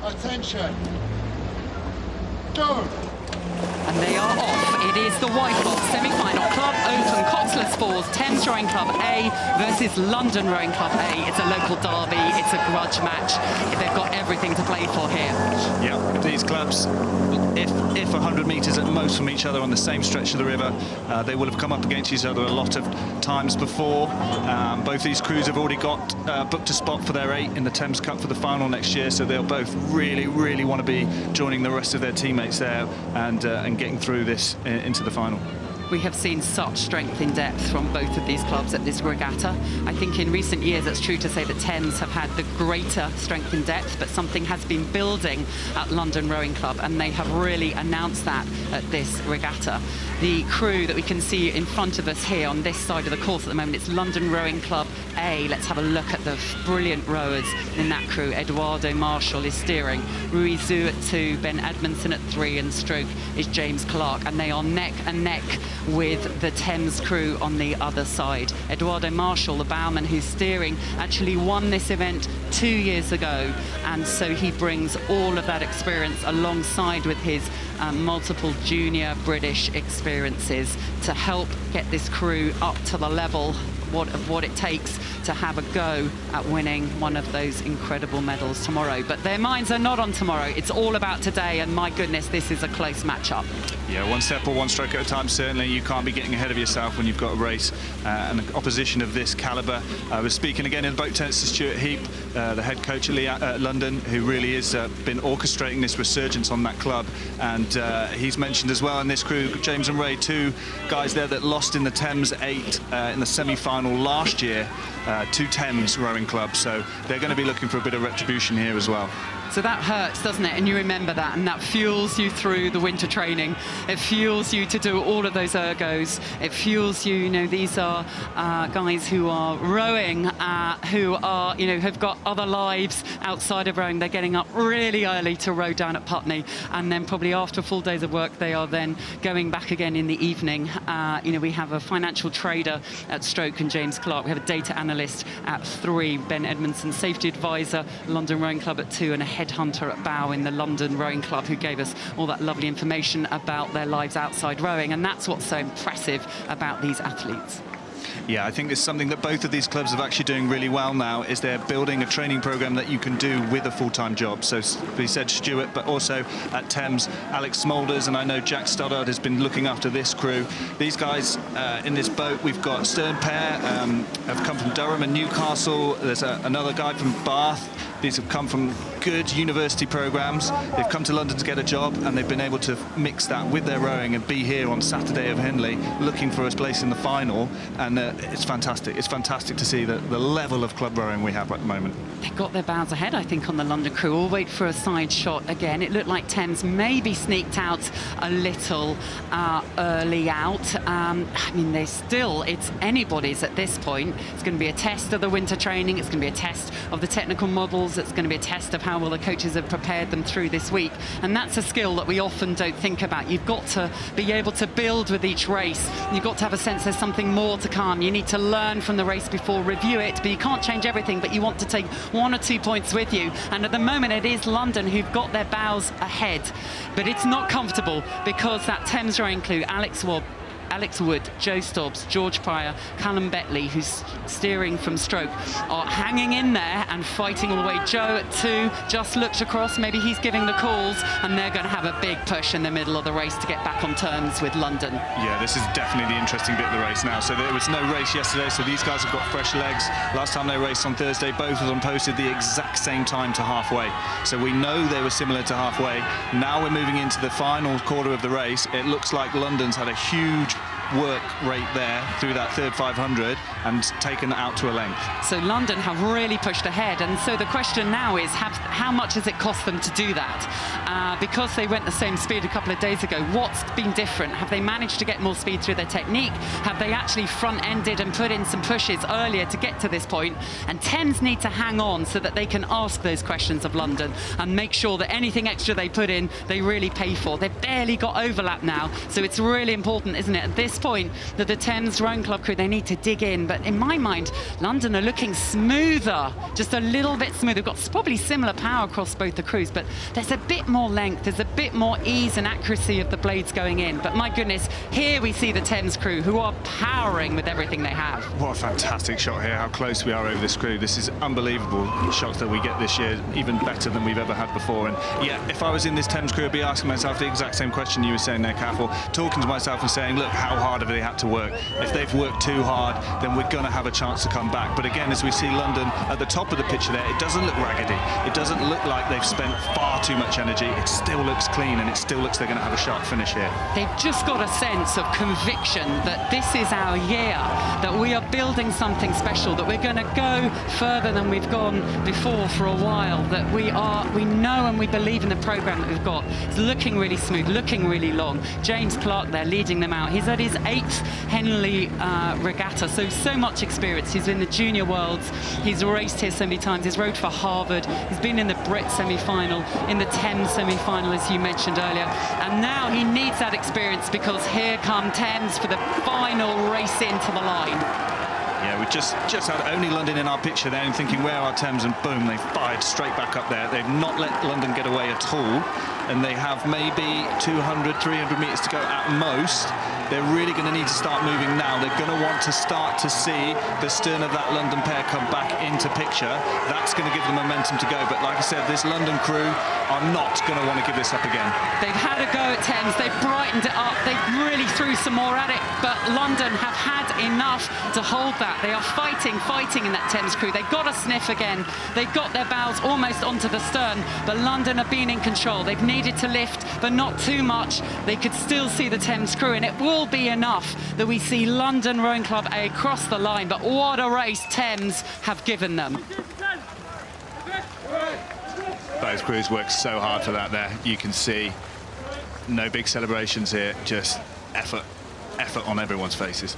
Attention. Go. And they are off. It is the Wyfold semi-final. Club Open Coxless Falls, Thames Rowing Club A versus London Rowing Club A. It's a local derby. It's a grudge match. They've got everything to play for here. Yeah, these clubs, if 100 metres at most from each other on the same stretch of the river, they will have come up against each other a lot of times before. Both these crews have already got booked a spot for their 8 in the Thames Cup for the final next year, so they'll both really want to be joining the rest of their teammates there and getting through this into the final. We have seen such strength in depth from both of these clubs at this regatta. I think in recent years it's true to say that Thames have had the greater strength in depth, but something has been building at London Rowing Club, and they have really announced that at this regatta. The crew that we can see in front of us here on this side of the course at the moment, it's London Rowing Club A. Let's have a look at the brilliant rowers in that crew. Eduardo Marshall is steering, Rui Zhu at 2, Ben Edmondson at 3, and stroke is James Clark, and they are neck and neck with the Thames crew on the other side. Eduardo Marshall, the bowman who's steering, actually won this event 2 years ago, and so he brings all of that experience alongside with his multiple junior British experiences to help get this crew up to the level of what it takes to have a go at winning one of those incredible medals tomorrow. But their minds are not on tomorrow. It's all about today, and my goodness, this is a close matchup. Yeah, one step or one stroke at a time. Certainly you can't be getting ahead of yourself when you've got a race and an opposition of this calibre. We're speaking again in the boat tennis to Stuart Heap, the head coach at London, who really has been orchestrating this resurgence on that club, and he's mentioned as well in this crew James and Ray, 2 guys there that lost in the Thames 8 in the semi-final last year to Thames Rowing Club, so they're going to be looking for a bit of retribution here as well. So that hurts, doesn't it? And you remember that, and that fuels you through the winter training. It fuels you to do all of those ergos. It fuels you, you know, these are guys who are rowing, who are, you know, have got other lives outside of rowing. They're getting up really early to row down at Putney, and then probably after full days of work, they are then going back again in the evening. You know, we have a financial trader at Stroke and James Clark. We have a data analyst at 3, Ben Edmondson, safety advisor, London Rowing Club at 2, and a headhunter at Bow in the London Rowing Club, who gave us all that lovely information about their lives outside rowing. And that's what's so impressive about these athletes. Yeah, I think it's something that both of these clubs are actually doing really well now, is they're building a training program that you can do with a full-time job. So we said Stuart, but also at Thames, Alex Smulders, and I know Jack Stoddard has been looking after this crew. These guys in this boat, we've got Stern Pair, have come from Durham and Newcastle. There's another guy from Bath. These have come from good university programs. They've come to London to get a job, and they've been able to mix that with their rowing and be here on Saturday of Henley looking for a place in the final. And it's fantastic. It's fantastic to see the level of club rowing we have at the moment. They got their bows ahead, I think, on the London crew. We'll wait for a side shot again. It looked like Thames maybe sneaked out a little early out. I mean, it's anybody's at this point. It's going to be a test of the winter training. It's going to be a test of the technical models. It's going to be a test of how well the coaches have prepared them through this week. And that's a skill that we often don't think about. You've got to be able to build with each race. You've got to have a sense there's something more to come. You need to learn from the race before, review it, but you can't change everything, but you want to take 1 or 2 points with you. And at the moment, it is London who've got their bows ahead. But it's not comfortable, because that Thames rowing crew, Alex Wood, Joe Stobbs, George Pryor, Callum Betley, who's steering from Stroke, are hanging in there and fighting all the way. Joe at 2 just looked across, maybe he's giving the calls, and they're going to have a big push in the middle of the race to get back on terms with London. Yeah, this is definitely the interesting bit of the race now. So there was no race yesterday, so these guys have got fresh legs. Last time they raced on Thursday, both of them posted the exact same time to halfway. So we know they were similar to halfway. Now we're moving into the final quarter of the race. It looks like London's had a huge work rate there through that third 500 and taken out to a length. So London have really pushed ahead, and so the question now is how much has it cost them to do that? Because they went the same speed a couple of days ago, what's been different? Have they managed to get more speed through their technique? Have they actually front-ended and put in some pushes earlier to get to this point? And Thames need to hang on so that they can ask those questions of London and make sure that anything extra they put in, they really pay for. They've barely got overlap now, so it's really important, isn't it, at this this point that the Thames Rowing Club crew, they need to dig in. But in my mind, London are looking smoother, just a little bit smoother. They've got probably similar power across both the crews, but there's a bit more length, there's a bit more ease and accuracy of the blades going in. But my goodness, here we see the Thames crew who are powering with everything they have. What a fantastic shot here, how close we are over this crew. This is unbelievable shots that we get this year, even better than we've ever had before. And yeah, if I was in this Thames crew, I'd be asking myself the exact same question you were saying there, Kath, or talking to myself and saying, look, how hard have they had to work? If they've worked too hard, then we're going to have a chance to come back. But again, as we see London at the top of the picture there, it doesn't look raggedy. It doesn't look like they've spent far too much energy. It still looks clean, and it still looks they're going to have a sharp finish here. They've just got a sense of conviction that this is our year, that we are building something special, that we're going to go further than we've gone before for a while, that we know and we believe in the programme that we've got. It's looking really smooth, looking really long. James Clark there leading them out. He's at his 8th Henley Regatta, so much experience. He's in the Junior Worlds, he's raced here so many times, he's rowed for Harvard, he's been in the Brit semi-final, in the Thames semi-final as you mentioned earlier, and now he needs that experience because here come Thames for the final race into the line. Yeah, we just had only London in our picture there and thinking, where are Thames? And boom, they fired straight back up there. They've not let London get away at all, and they have maybe 200, 300 metres to go at most. They're really going to need to start moving now. They're going to want to start to see the stern of that London pair come back into picture. That's going to give them momentum to go. But like I said, this London crew are not going to want to give this up again. They've had a go at Thames. They've brightened it up. They really threw some more at it. But London have had enough to hold that. They are fighting in that Thames crew. They've got a sniff again. They've got their bows almost onto the stern. But London have been in control. They've needed to lift, but not too much. They could still see the Thames crew, and it will be enough that we see London Rowing Club A cross the line. But what a race Thames have given them. Both crews worked so hard for that there. You can see no big celebrations here, just effort on everyone's faces.